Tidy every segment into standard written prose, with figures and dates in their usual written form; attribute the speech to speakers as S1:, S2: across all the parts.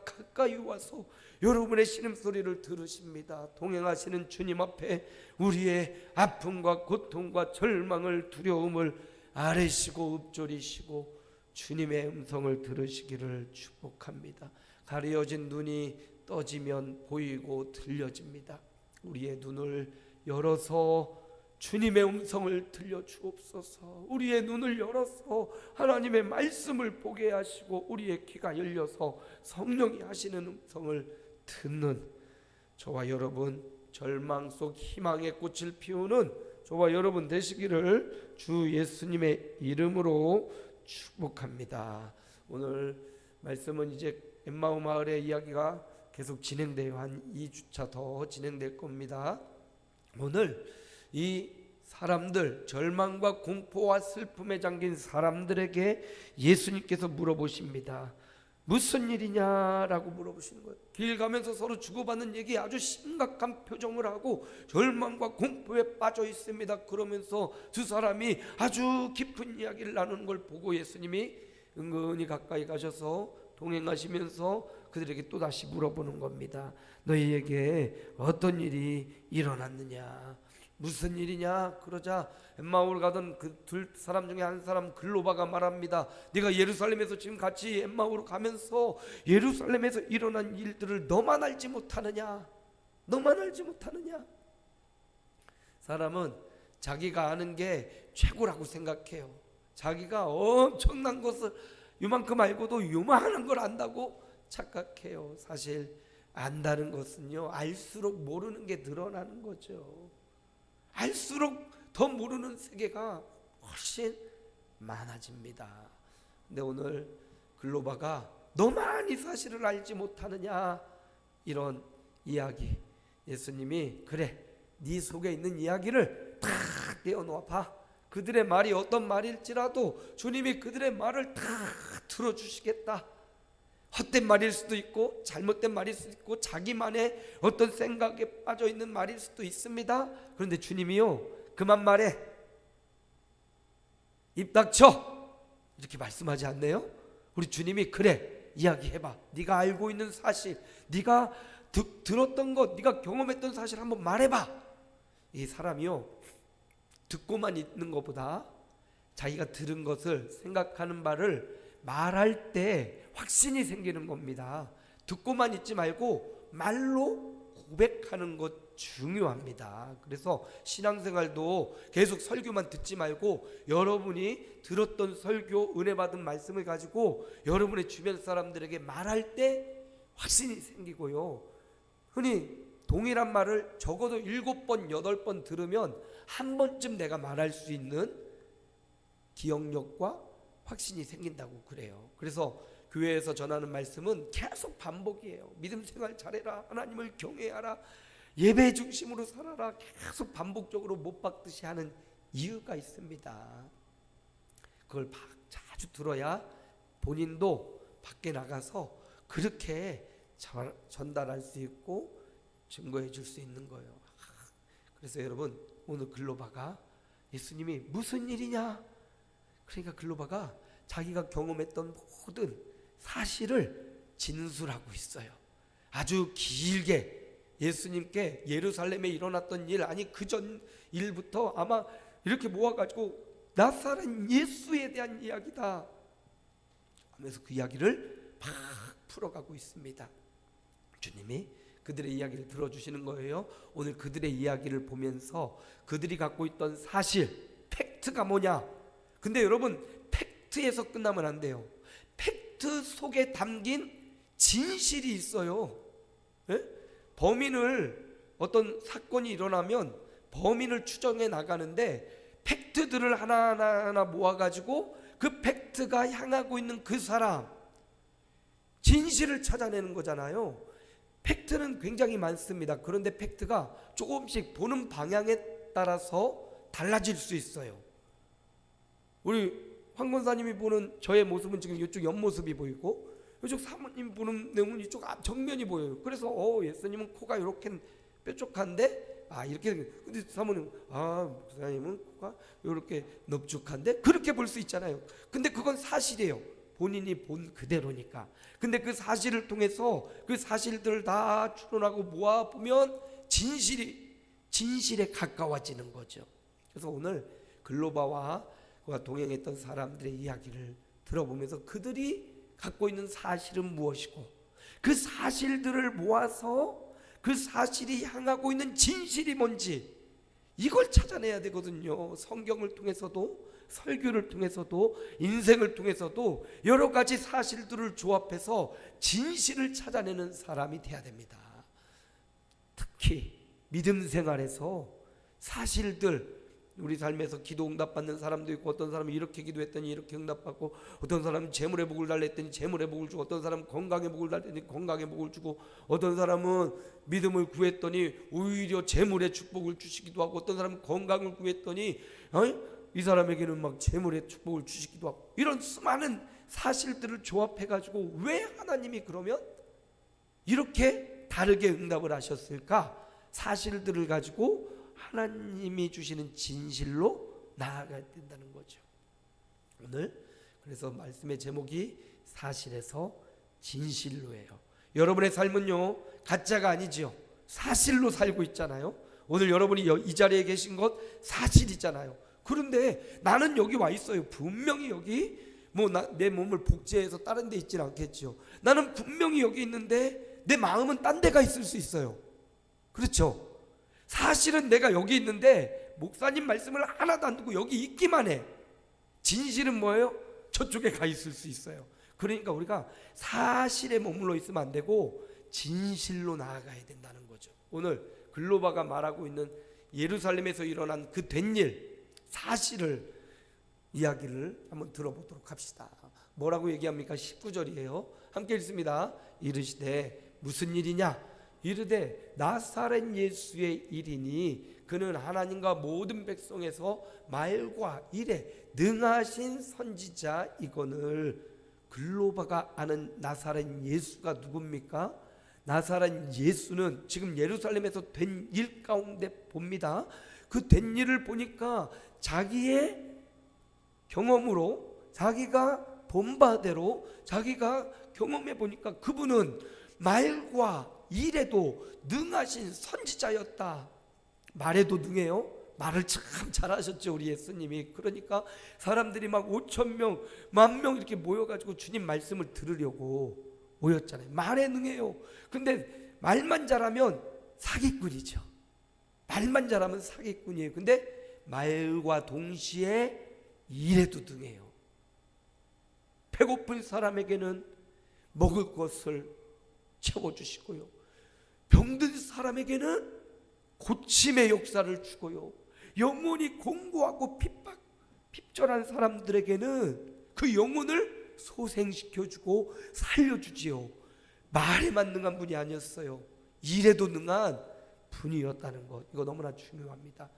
S1: 가까이 와서 여러분의 신음소리를 들으십니다. 동행하시는 주님 앞에 우리의 아픔과 고통과 절망을, 두려움을 아뢰시고 읊조리시고 주님의 음성을 들으시기를 축복합니다. 가려진 눈이 떠지면 보이고 들려집니다. 우리의 눈을 열어서 주님의 음성을 들려주옵소서. 우리의 눈을 열어서 하나님의 말씀을 보게 하시고 우리의 귀가 열려서 성령이 하시는 음성을 듣는 저와 여러분, 절망 속 희망의 꽃을 피우는 저와 여러분 되시기를 주 예수님의 이름으로 축복합니다. 오늘 말씀은 이제 엠마오 마을의 이야기가 계속 진행돼요. 한 2주차 더 진행될 겁니다. 오늘 이 사람들, 절망과 공포와 슬픔에 잠긴 사람들에게 예수님께서 물어보십니다. 무슨 일이냐라고 물어보시는 거예요. 길 가면서 서로 주고받는 얘기 아주 심각한 표정을 하고 절망과 공포에 빠져 있습니다. 그러면서 두 사람이 아주 깊은 이야기를 나누는 걸 보고 예수님이 은근히 가까이 가셔서 동행하시면서 그들에게 또다시 물어보는 겁니다. 너희에게 어떤 일이 일어났느냐, 무슨 일이냐? 그러자 엠마오를 가던 그 두 사람 중에 한 사람 글로바가 말합니다. 네가 예루살렘에서 지금 같이 엠마오로 가면서 예루살렘에서 일어난 일들을 너만 알지 못하느냐? 너만 알지 못하느냐? 사람은 자기가 아는 게 최고라고 생각해요. 자기가 엄청난 것을 요만큼 알고도 요만한 걸 안다고 착각해요. 사실 안다는 것은요, 알수록 모르는 게 늘어나는 거죠. 알수록 더 모르는 세계가 훨씬 많아집니다. 근데 오늘 글로바가 너만 이 사실을 알지 못하느냐, 이런 이야기, 예수님이 그래, 네 속에 있는 이야기를 다 떼어놓아 봐. 그들의 말이 어떤 말일지라도 주님이 그들의 말을 다 들어주시겠다. 헛된 말일 수도 있고 잘못된 말일 수도 있고 자기만의 어떤 생각에 빠져있는 말일 수도 있습니다. 그런데 주님이요, 그만 말해, 입 닥쳐, 이렇게 말씀하지 않네요. 우리 주님이 그래, 이야기해봐. 네가 알고 있는 사실, 네가 들었던 것, 네가 경험했던 사실 한번 말해봐. 이 사람이요, 듣고만 있는 것보다 자기가 들은 것을, 생각하는 바를 말할 때 확신이 생기는 겁니다. 듣고만 있지 말고 말로 고백하는 것 중요합니다. 그래서 신앙생활도 계속 설교만 듣지 말고 여러분이 들었던 설교, 은혜 받은 말씀을 가지고 여러분의 주변 사람들에게 말할 때 확신이 생기고요, 흔히 동일한 말을 적어도 7번, 8번 들으면 한 번쯤 내가 말할 수 있는 기억력과 확신이 생긴다고 그래요. 그래서 교회에서 전하는 말씀은 계속 반복이에요. 믿음 생활 잘해라, 하나님을 경외하라, 예배 중심으로 살아라, 계속 반복적으로 못 박듯이 하는 이유가 있습니다. 그걸 자주 들어야 본인도 밖에 나가서 그렇게 전달할 수 있고 증거해 줄 수 있는 거예요. 그래서 여러분, 오늘 글로바가 예수님이 무슨 일이냐, 그러니까 글로바가 자기가 경험했던 모든 사실을 진술하고 있어요. 아주 길게 예수님께 예루살렘에 일어났던 일, 아니 그 전 일부터 아마 이렇게 모아가지고 나사렛 예수에 대한 이야기다 하면서 그 이야기를 막 풀어가고 있습니다. 주님이 그들의 이야기를 들어주시는 거예요. 오늘 그들의 이야기를 보면서 그들이 갖고 있던 사실, 팩트가 뭐냐? 근데 여러분, 팩트에서 끝나면 안 돼요. 팩트 속에 담긴 진실이 있어요. 예? 범인을, 어떤 사건이 일어나면 범인을 추정해 나가는데 팩트들을 하나하나 모아가지고 그 팩트가 향하고 있는 그 사람, 진실을 찾아내는 거잖아요. 팩트는 굉장히 많습니다. 그런데 팩트가 조금씩 보는 방향에 따라서 달라질 수 있어요. 우리 황 권사님이 보는 저의 모습은 지금 이쪽 옆모습이 보이고, 이쪽 사모님 보는 내용은 이쪽 정면이 보여요. 그래서 예수님은 코가 이렇게 뾰족한데, 이렇게, 근데 사모님, 목사님은 코가 이렇게 넙죽한데, 그렇게 볼 수 있잖아요. 근데 그건 사실이에요. 본인이 본 그대로니까. 근데 그 사실을 통해서 그 사실들을 다 추론하고 모아보면 진실에 가까워지는 거죠. 그래서 오늘 글로바와 그와 동행했던 사람들의 이야기를 들어보면서 그들이 갖고 있는 사실은 무엇이고 그 사실들을 모아서 그 사실이 향하고 있는 진실이 뭔지 이걸 찾아내야 되거든요. 성경을 통해서도 설교를 통해서도 인생을 통해서도 여러 가지 사실들을 조합해서 진실을 찾아내는 사람이 돼야 됩니다. 특히 믿음 생활에서 사실들, 우리 삶에서 기도 응답받는 사람도 있고 어떤 사람은 이렇게 기도했더니 이렇게 응답받고 어떤 사람은 재물의 복을 달라 했더니 재물의 복을 주고 어떤 사람은 건강의 복을 달라 했더니 건강의 복을 주고 어떤 사람은 믿음을 구했더니 오히려 재물의 축복을 주시기도 하고 어떤 사람은 건강을 구했더니 이 사람에게는 막 재물의 축복을 주시기도 하고 이런 수많은 사실들을 조합해가지고 왜 하나님이 그러면 이렇게 다르게 응답을 하셨을까? 사실들을 가지고 하나님이 주시는 진실로 나아가야 된다는 거죠. 오늘 그래서 말씀의 제목이 사실에서 진실로예요. 여러분의 삶은요 가짜가 아니죠. 사실로 살고 있잖아요. 오늘 여러분이 이 자리에 계신 것 사실이잖아요. 그런데 나는 여기 와 있어요. 분명히 여기 내 몸을 복제해서 다른 데 있지는 않겠죠. 나는 분명히 여기 있는데 내 마음은 딴 데가 있을 수 있어요. 그렇죠? 사실은 내가 여기 있는데 목사님 말씀을 하나도 안 듣고 여기 있기만 해. 진실은 뭐예요? 저쪽에 가 있을 수 있어요. 그러니까 우리가 사실에 머물러 있으면 안 되고 진실로 나아가야 된다는 거죠. 오늘 글로바가 말하고 있는 예루살렘에서 일어난 그 된 일, 사실을 이야기를 한번 들어보도록 합시다. 뭐라고 얘기합니까? 19절이에요. 함께 읽습니다. 이르시되 무슨 일이냐? 이르되 나사렛 예수의 일이니 그는 하나님과 모든 백성에서 말과 일에 능하신 선지자 이거늘. 글로바가 아는 나사렛 예수가 누굽니까? 나사렛 예수는 지금 예루살렘에서 된 일 가운데 봅니다. 그 된 일을 보니까 자기의 경험으로 자기가 본 바대로 자기가 경험해 보니까 그분은 말과 일에도 능하신 선지자였다. 말에도 능해요. 말을 참 잘하셨죠 우리 예수님이. 그러니까 사람들이 막 5,000명, 10,000명 이렇게 모여가지고 주님 말씀을 들으려고 모였잖아요. 말에 능해요. 근데 말만 잘하면 사기꾼이죠. 말만 잘하면 사기꾼이에요. 근데 말과 동시에 일에도 능해요. 배고픈 사람에게는 먹을 것을 채워주시고요, 병든 사람에게는 고침의 역사를 주고요, 영혼이 공고하고 핍절한 사람들에게는 그 영혼을 소생시켜주고 살려주지요. 말에만 능한 분이 아니었어요. 일에도 능한 분이었다는 것, 이거 너무나 중요합니다.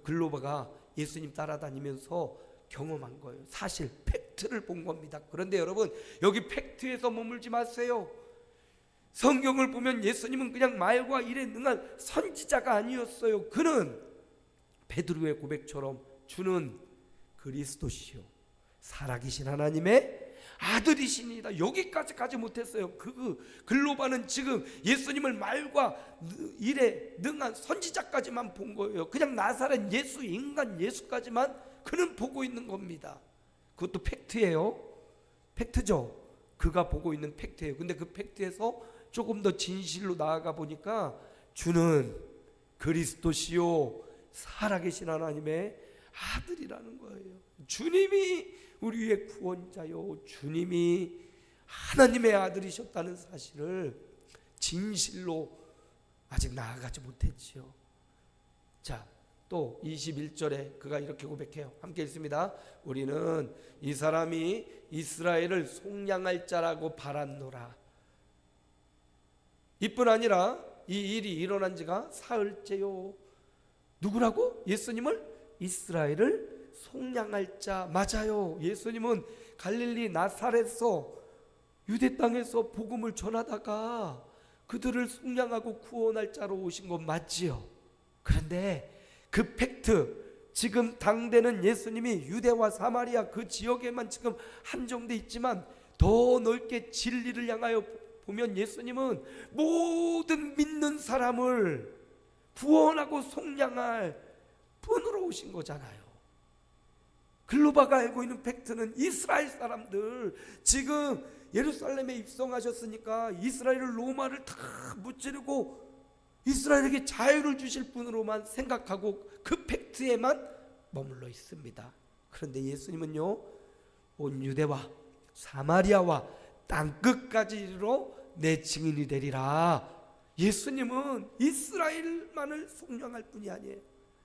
S1: 글로바가 예수님 따라다니면서 경험한 거예요. 사실 팩트를 본 겁니다. 그런데 여러분, 여기 팩트에서 머물지 마세요. 성경을 보면 예수님은 그냥 말과 일에 능한 선지자가 아니었어요. 그는 베드로의 고백처럼 주는 그리스도시요 살아계신 하나님의 아들이시니다. 여기까지 가지 못했어요. 글로바는 지금 예수님을 말과 일에 능한 선지자까지만 본 거예요. 그냥 나사렛 예수, 인간 예수까지만 그는 보고 있는 겁니다. 그것도 팩트예요. 팩트죠. 그가 보고 있는 팩트예요. 근데 그 팩트에서 조금 더 진실로 나아가 보니까 주는 그리스도시요 살아계신 하나님의 아들이라는 거예요. 주님이 우리의 구원자요, 주님이 하나님의 아들이셨다는 사실을 진실로 아직 나아가지 못했지요. 자, 또 21절에 그가 이렇게 고백해요. 함께 읽습니다. 우리는 이 사람이 이스라엘을 속량할 자라고 바랐노라. 이뿐 아니라 이 일이 일어난 지가 사흘째요. 누구라고? 예수님을? 이스라엘을 속량할 자. 맞아요. 예수님은 갈릴리 나사렛에서 유대 땅에서 복음을 전하다가 그들을 속량하고 구원할 자로 오신 건 맞지요. 그런데 그 팩트, 지금 당대는 예수님이 유대와 사마리아 그 지역에만 지금 한정돼 있지만 더 넓게 진리를 향하여 보면 예수님은 모든 믿는 사람을 구원하고 속량할 분으로 오신 거잖아요. 글로바가 알고 있는 팩트는 이스라엘 사람들, 지금 예루살렘에 입성하셨으니까 이스라엘을 로마를 다 무찌르고 이스라엘에게 자유를 주실 분으로만 생각하고 그 팩트에만 머물러 있습니다. 그런데 예수님은요, 온 유대와 사마리아와 땅끝까지로 내 증인이 되리라. 예수님은 이스라엘만을 속량할 뿐이 아니에요.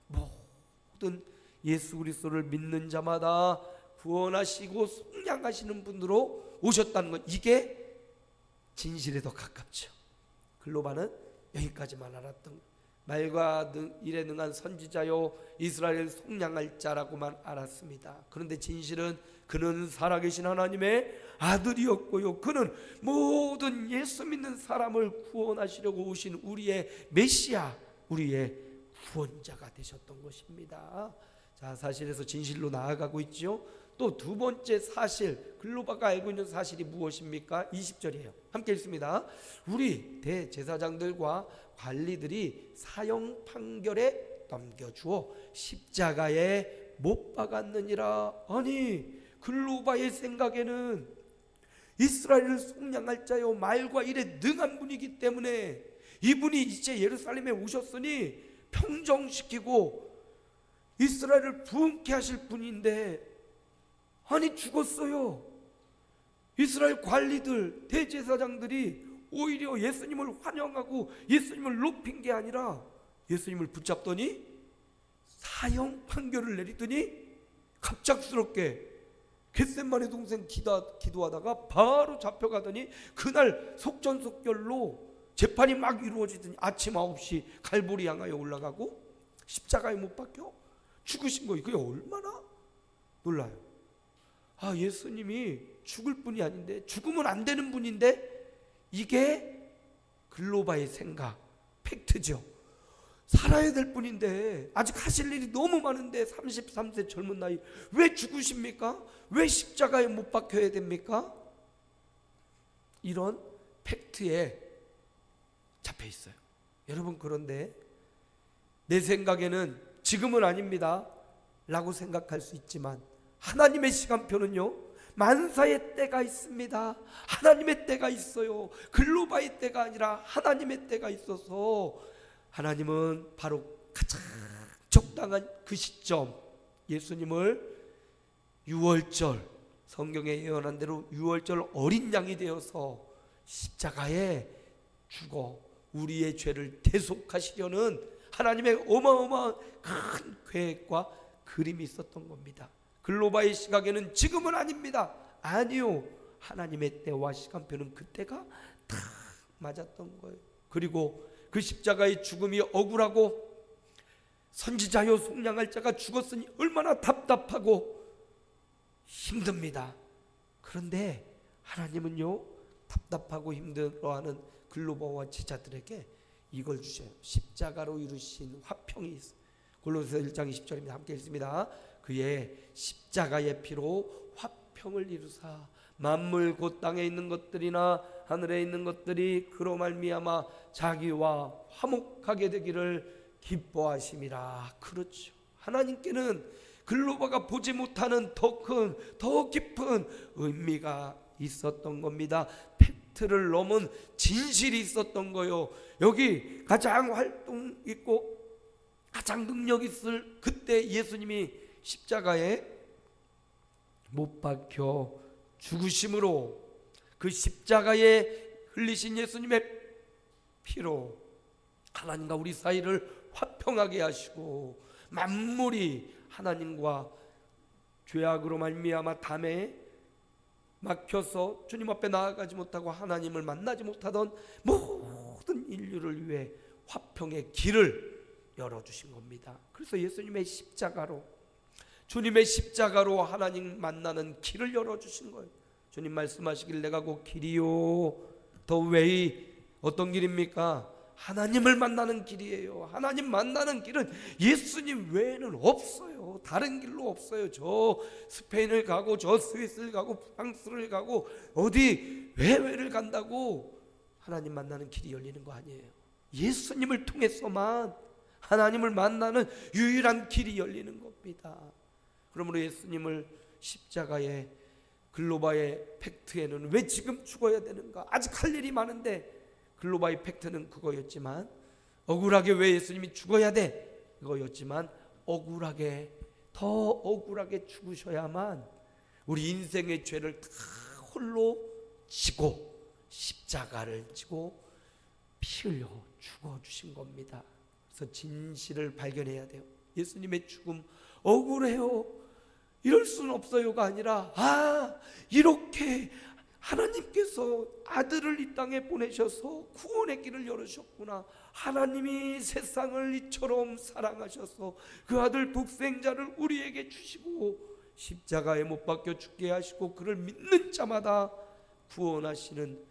S1: 모든 예수 그리스도를 믿는 자마다 구원하시고 속량하시는 분으로 오셨다는 것, 이게 진실에 더 가깝죠. 글로바는 여기까지만 알았던, 말과 일에 능한 선지자요 이스라엘을 속량할 자라고만 알았습니다. 그런데 진실은 그는 살아계신 하나님의 아들이었고요, 그는 모든 예수 믿는 사람을 구원하시려고 오신 우리의 메시아, 우리의 구원자가 되셨던 것입니다. 자, 사실에서 진실로 나아가고 있죠. 또 두 번째 사실, 글로바가 알고 있는 사실이 무엇입니까? 20절이에요. 함께 읽습니다. 우리 대제사장들과 관리들이 사형 판결에 넘겨주어 십자가에 못 박았느니라. 아니, 글로바의 생각에는 이스라엘을 속량할 자요 말과 일에 능한 분이기 때문에 이분이 이제 예루살렘에 오셨으니 평정시키고 이스라엘을 부흥케 하실 분인데, 아니 죽었어요. 이스라엘 관리들, 대제사장들이 오히려 예수님을 환영하고 예수님을 높인 게 아니라 예수님을 붙잡더니 사형 판결을 내리더니 갑작스럽게 겟세마네 동생 기도하다가 바로 잡혀가더니 그날 속전속결로 재판이 막 이루어지더니 아침 9시 갈보리 향하여 올라가고 십자가에 못 박혀 죽으신 거예요. 그게 얼마나 놀라요. 아, 예수님이 죽을 분이 아닌데, 죽으면 안 되는 분인데, 이게 글로바의 생각, 팩트죠. 살아야 될 분인데 아직 하실 일이 너무 많은데 33세 젊은 나이 왜 죽으십니까? 왜 십자가에 못 박혀야 됩니까? 이런 팩트에 잡혀 있어요. 여러분, 그런데 내 생각에는 지금은 아닙니다 라고 생각할 수 있지만 하나님의 시간표는요, 만사의 때가 있습니다. 하나님의 때가 있어요. 글로바의 때가 아니라 하나님의 때가 있어서 하나님은 바로 가장 적당한 그 시점, 예수님을 유월절, 성경에 예언한 대로 유월절 어린 양이 되어서 십자가에 죽어 우리의 죄를 대속하시려는 하나님의 어마어마한 큰 계획과 그림이 있었던 겁니다. 글로바의 시각에는 지금은 아닙니다. 아니요, 하나님의 때와 시간표는 그때가 다 맞았던 거예요. 그리고 그 십자가의 죽음이 억울하고 선지자요 속량할 자가 죽었으니 얼마나 답답하고 힘듭니다. 그런데 하나님은요, 답답하고 힘들어하는 글로바와 제자들에게 이걸 주셔요. 십자가로 이루신 화평이 있어요. 골로새 1장 20절입니다. 함께 읽습니다. 그의 십자가의 피로 화평을 이루사 만물 곧 땅에 있는 것들이나 하늘에 있는 것들이 그로 말미암아 자기와 화목하게 되기를 기뻐하심이라. 그렇죠. 하나님께는 글로바가 보지 못하는 더 큰, 더 깊은 의미가 있었던 겁니다. 팩트를 넘은 진실이 있었던 거요. 여기 가장 활동 있고 가장 능력 있을 그때 예수님이 십자가에 못 박혀 죽으심으로, 그 십자가에 흘리신 예수님의 피로 하나님과 우리 사이를 화평하게 하시고 만물이 하나님과 죄악으로 말미암아 담에 막혀서 주님 앞에 나아가지 못하고 하나님을 만나지 못하던 모든 인류를 위해 화평의 길을 열어주신 겁니다. 그래서 예수님의 십자가로, 주님의 십자가로 하나님 만나는 길을 열어주신 거예요. 주님 말씀하시길 내가 곧 길이요 더 웨이, 어떤 길입니까? 하나님을 만나는 길이에요. 하나님 만나는 길은 예수님 외에는 없어요. 다른 길로 없어요. 저 스페인을 가고 저 스위스를 가고 프랑스를 가고 어디 해외를 간다고 하나님 만나는 길이 열리는 거 아니에요. 예수님을 통해서만 하나님을 만나는 유일한 길이 열리는 겁니다. 그러므로 예수님을 십자가의 글로바의 팩트에는 왜 지금 죽어야 되는가? 아직 할 일이 많은데 글로바의 팩트는 그거였지만, 억울하게 왜 예수님이 죽어야 돼? 그거였지만, 억울하게, 더 억울하게 죽으셔야만 우리 인생의 죄를 다 홀로 지고 십자가를 지고 피 흘려 죽어주신 겁니다. 그래서 진실을 발견해야 돼요. 예수님의 죽음 억울해요, 이럴 수는 없어요가 아니라, 이렇게 하나님께서 아들을 이 땅에 보내셔서 구원의 길을 열으셨구나. 하나님이 세상을 이처럼 사랑하셔서 그 아들 독생자를 우리에게 주시고 십자가에 못 박혀 죽게 하시고 그를 믿는 자마다 구원하시는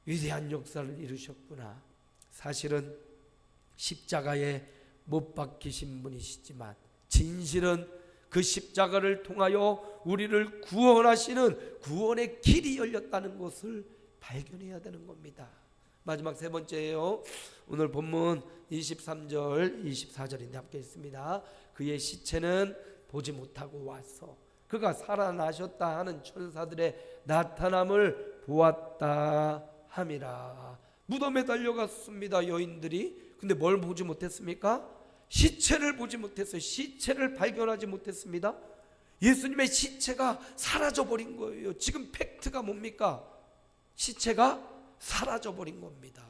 S1: 위대한 역사를 이루셨구나. 사실은 십자가에 못 박히신 분이시지만 진실은 그 십자가를 통하여 우리를 구원하시는 구원의 길이 열렸다는 것을 발견해야 되는 겁니다. 마지막 세 번째예요. 오늘 본문 23절 24절인데 함께 읽습니다. 그의 시체는 보지 못하고 와서 그가 살아나셨다 하는 천사들의 나타남을 보았다 함이라. 무덤에 달려갔습니다, 여인들이. 근데 뭘 보지 못했습니까? 시체를 보지 못했어요. 시체를 발견하지 못했습니다. 예수님의 시체가 사라져버린 거예요. 지금 팩트가 뭡니까? 시체가 사라져버린 겁니다.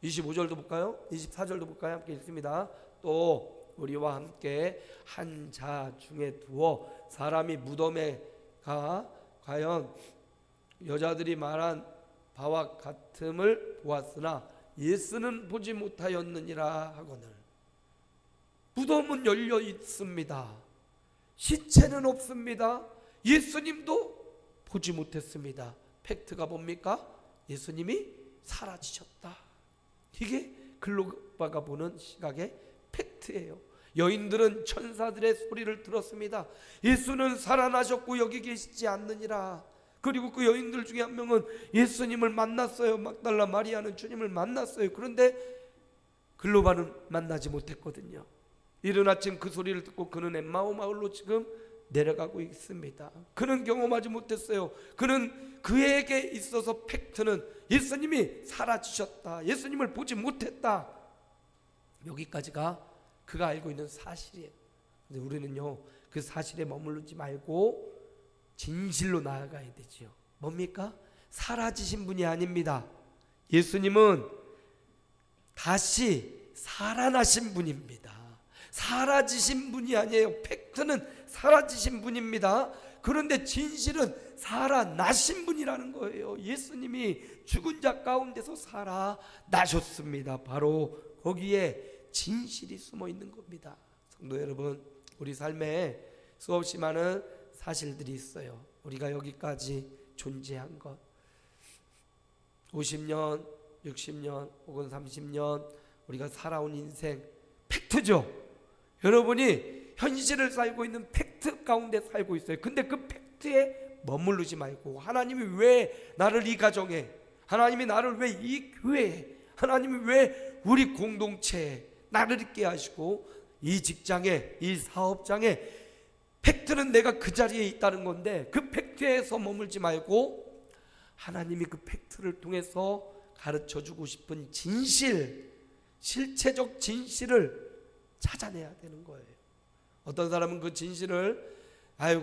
S1: 25절도 볼까요? 24절도 볼까요? 함께 읽습니다. 또 우리와 함께 한 자 중에 두어 사람이 무덤에 가 과연 여자들이 말한 바와 같음을 보았으나 예수는 보지 못하였느니라 하거늘. 무덤은 열려 있습니다. 시체는 없습니다. 예수님도 보지 못했습니다. 팩트가 뭡니까? 예수님이 사라지셨다. 이게 글로바가 보는 시각의 팩트예요. 여인들은 천사들의 소리를 들었습니다. 예수는 살아나셨고 여기 계시지 않느니라. 그리고 그 여인들 중에 한 명은 예수님을 만났어요. 막달라 마리아는 주님을 만났어요. 그런데 글로바는 만나지 못했거든요. 이른 아침 그 소리를 듣고 그는 엠마오 마을로 지금 내려가고 있습니다. 그는 경험하지 못했어요. 그는 그에게 있어서 팩트는 예수님이 사라지셨다, 예수님을 보지 못했다, 여기까지가 그가 알고 있는 사실이에요. 근데 우리는요, 그 사실에 머무르지 말고 진실로 나아가야 되지요. 뭡니까? 사라지신 분이 아닙니다. 예수님은 다시 살아나신 분입니다. 사라지신 분이 아니에요. 팩트는 사라지신 분입니다. 그런데 진실은 살아나신 분이라는 거예요. 예수님이 죽은 자 가운데서 살아나셨습니다. 바로 거기에 진실이 숨어 있는 겁니다. 성도 여러분, 우리 삶에 수없이 많은 사실들이 있어요. 우리가 여기까지 존재한 것, 50년, 60년 혹은 30년 우리가 살아온 인생, 팩트죠. 여러분이 현실을 살고 있는 팩트 가운데 살고 있어요. 근데 그 팩트에 머무르지 말고, 하나님이 왜 나를 이 가정에, 하나님이 나를 왜 이 교회에, 하나님이 왜 우리 공동체에 나를 있게 하시고 이 직장에, 이 사업장에, 팩트는 내가 그 자리에 있다는 건데 그 팩트에서 머물지 말고 하나님이 그 팩트를 통해서 가르쳐주고 싶은 진실, 실체적 진실을 찾아내야 되는 거예요. 어떤 사람은 그 진실을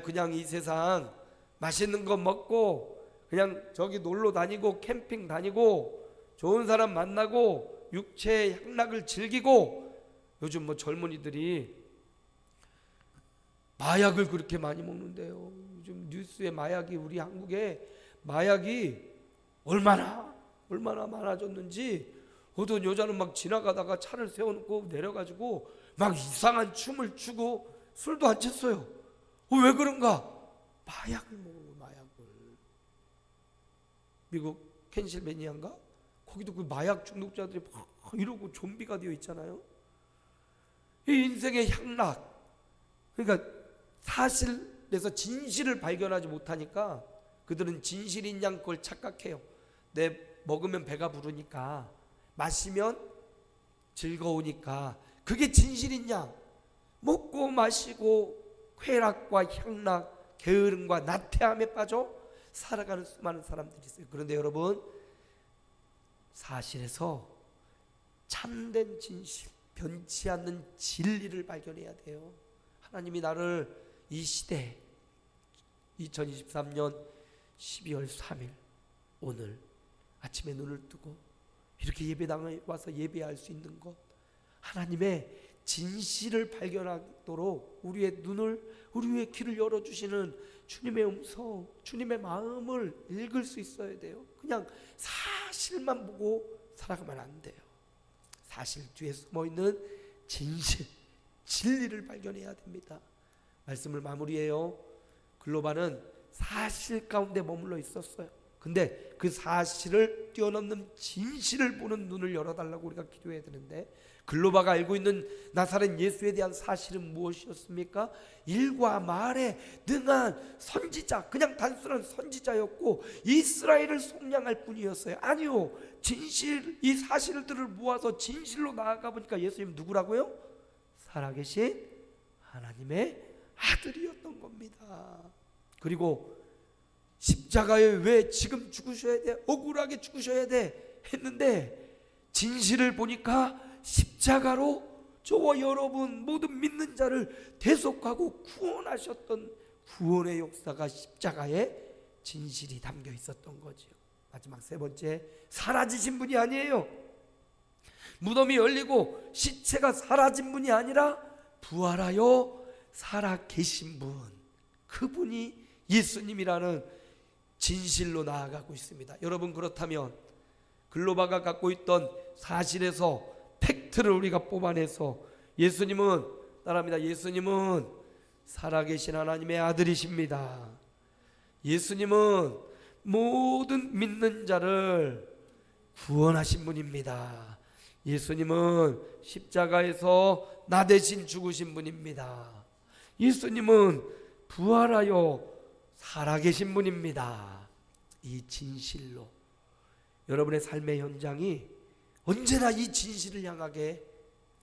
S1: 그냥 이 세상 맛있는 거 먹고 그냥 저기 놀러 다니고 캠핑 다니고 좋은 사람 만나고 육체의 향락을 즐기고, 요즘 뭐 젊은이들이 마약을 그렇게 많이 먹는데요. 요즘 뉴스에 마약이, 우리 한국에 마약이 얼마나 많아졌는지, 어떤 여자는 막 지나가다가 차를 세워놓고 내려가지고 막 이상한 춤을 추고 술도 안 챘어요. 왜 그런가? 마약을 먹은 거, 마약을. 미국 펜실베니아인가? 거기도 그 마약 중독자들이 막 이러고 좀비가 되어 있잖아요. 이 인생의 향락, 그러니까 사실에서 진실을 발견하지 못하니까 그들은 진실인 양 그걸 착각해요. 내 먹으면 배가 부르니까, 마시면 즐거우니까 그게 진실인 양. 먹고 마시고 쾌락과 향락, 게으름과 나태함에 빠져 살아가는 수많은 사람들이 있어요. 그런데 여러분, 사실에서 참된 진실, 변치 않는 진리를 발견해야 돼요. 하나님이 나를 이 시대 2023년 12월 3일 오늘 아침에 눈을 뜨고 이렇게 예배당에 와서 예배할 수 있는 것, 하나님의 진실을 발견하도록 우리의 눈을, 우리의 귀를 열어주시는 주님의 음성, 주님의 마음을 읽을 수 있어야 돼요. 그냥 사실만 보고 살아가면 안 돼요. 사실 뒤에 숨어있는 진실, 진리를 발견해야 됩니다. 말씀을 마무리해요. 글로바는 사실 가운데 머물러 있었어요. 근데 그 사실을 뛰어넘는 진실을 보는 눈을 열어달라고 우리가 기도해야 되는데, 글로바가 알고 있는 나사렛 예수에 대한 사실은 무엇이었습니까? 일과 말에 능한 선지자, 그냥 단순한 선지자였고 이스라엘을 속량할 뿐이었어요. 아니요, 진실, 이 사실들을 모아서 진실로 나아가 보니까 예수님 누구라고요? 살아계신 하나님의 아들이었던 겁니다. 그리고 십자가에 왜 지금 죽으셔야 돼? 억울하게 죽으셔야 돼? 했는데 진실을 보니까 십자가로 저와 여러분 모든 믿는 자를 대속하고 구원하셨던 구원의 역사가 십자가에 진실이 담겨 있었던 거죠. 마지막 세 번째, 사라지신 분이 아니에요. 무덤이 열리고 시체가 사라진 분이 아니라 부활하여 살아계신 분, 그분이 예수님이라는 진실로 나아가고 있습니다. 여러분, 그렇다면 글로바가 갖고 있던 사실에서 팩트를 우리가 뽑아내서 예수님은, 따라합니다, 예수님은 살아계신 하나님의 아들이십니다. 예수님은 모든 믿는 자를 구원하신 분입니다. 예수님은 십자가에서 나 대신 죽으신 분입니다. 예수님은 부활하여 살아계신 분입니다. 이 진실로 여러분의 삶의 현장이 언제나 이 진실을 향하게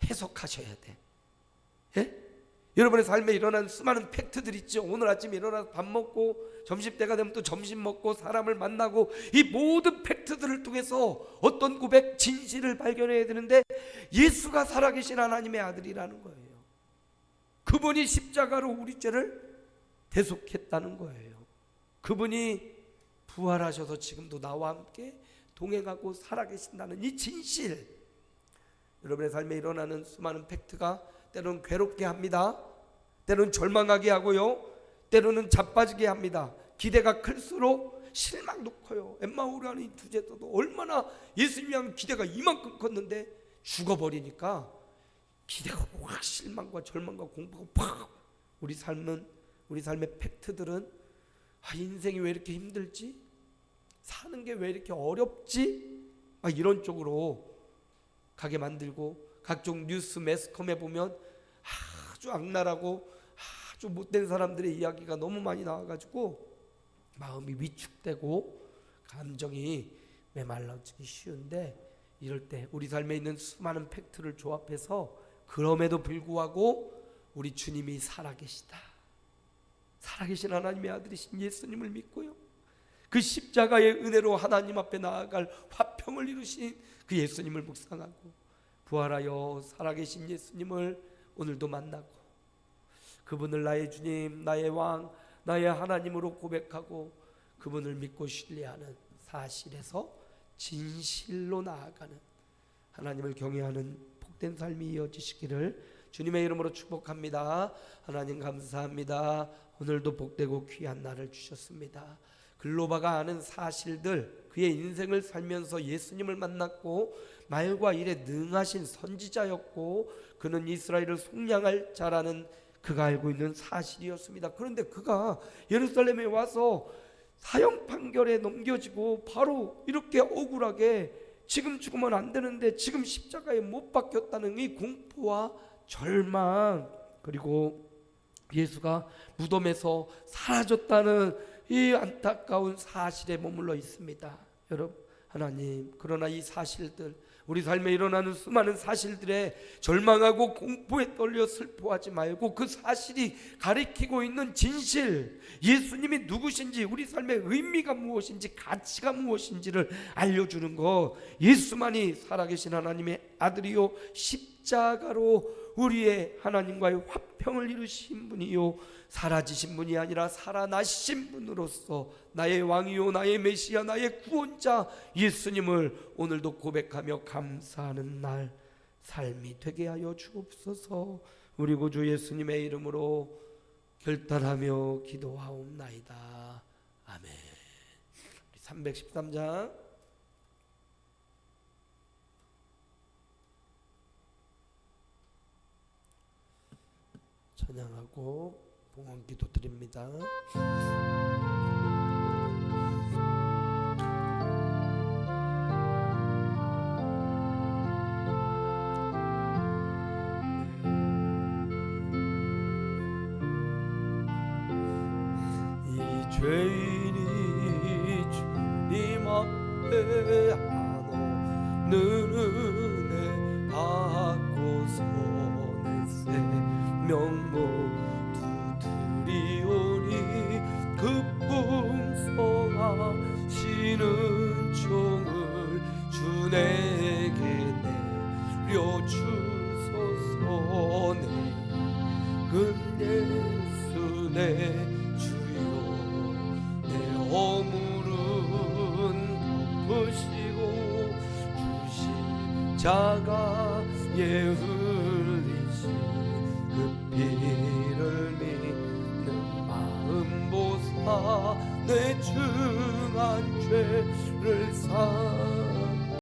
S1: 해석하셔야 돼. 예? 여러분의 삶에 일어난 수많은 팩트들 있죠. 오늘 아침에 일어나서 밥 먹고 점심때가 되면 또 점심 먹고 사람을 만나고, 이 모든 팩트들을 통해서 어떤 고백, 진실을 발견해야 되는데 예수가 살아계신 하나님의 아들이라는 거예요. 그분이 십자가로 우리 죄를 대속했다는 거예요. 그분이 부활하셔서 지금도 나와 함께 동행하고 살아계신다는 이 진실, 여러분의 삶에 일어나는 수많은 팩트가 때로는 괴롭게 합니다. 때로는 절망하게 하고요, 때로는 자빠지게 합니다. 기대가 클수록 실망도 커요. 엠마오라는 이 주제도 얼마나 예수님 향한 기대가 이만큼 컸는데 죽어버리니까 기대가 확 실망과 절망과 공포가 팍. 우리 삶의 팩트들은, 인생이 왜 이렇게 힘들지? 사는 게 왜 이렇게 어렵지? 이런 쪽으로 가게 만들고, 각종 뉴스 매스컴에 보면 아주 악랄하고 아주 못된 사람들의 이야기가 너무 많이 나와가지고 마음이 위축되고 감정이 메말라지기 쉬운데, 이럴 때 우리 삶에 있는 수많은 팩트를 조합해서 그럼에도 불구하고 우리 주님이 살아계시다, 살아계신 하나님의 아들이신 예수님을 믿고요, 그 십자가의 은혜로 하나님 앞에 나아갈 화평을 이루신 그 예수님을 묵상하고, 부활하여 살아계신 예수님을 오늘도 만나고 그분을 나의 주님, 나의 왕, 나의 하나님으로 고백하고 그분을 믿고 신뢰하는 사실에서 진실로 나아가는, 하나님을 경외하는 복된 삶이 이어지시기를 주님의 이름으로 축복합니다. 하나님 감사합니다. 오늘도 복되고 귀한 날을 주셨습니다. 글로바가 아는 사실들, 그의 인생을 살면서 예수님을 만났고 말과 일에 능하신 선지자였고 그는 이스라엘을 속량할 자라는 그가 알고 있는 사실이었습니다. 그런데 그가 예루살렘에 와서 사형 판결에 넘겨지고 바로 이렇게 억울하게 지금 죽으면 안 되는데 지금 십자가에 못 박혔다는 이 공포와 절망, 그리고 예수가 무덤에서 사라졌다는 이 안타까운 사실에 머물러 있습니다. 여러분, 하나님, 그러나 이 사실들, 우리 삶에 일어나는 수많은 사실들에 절망하고 공포에 떨려 슬퍼하지 말고 그 사실이 가리키고 있는 진실, 예수님이 누구신지, 우리 삶의 의미가 무엇인지, 가치가 무엇인지를 알려주는 것, 예수만이 살아계신 하나님의 아들이요 십자가로 우리의 하나님과의 화평을 이루신 분이요 사라지신 분이 아니라 살아나신 분으로서 나의 왕이요 나의 메시아 나의 구원자 예수님을 오늘도 고백하며 감사하는 날 삶이 되게 하여 주옵소서. 우리 구주 예수님의 이름으로 결단하며 기도하옵나이다. 아멘. 313장 찬양하고 봉헌 기도 드립니다. 이 죄인이 주님 앞에 한없는 은혜 받고서 내 생명 모두 드리오니 그 풍성하시는 종을 주 내게 내려주소서. 내 그 예수 내 주요 내 허물은 덮으시고 주신 자가에 흘리신 그 피를 믿는 마음 보사 내 중한 죄를 사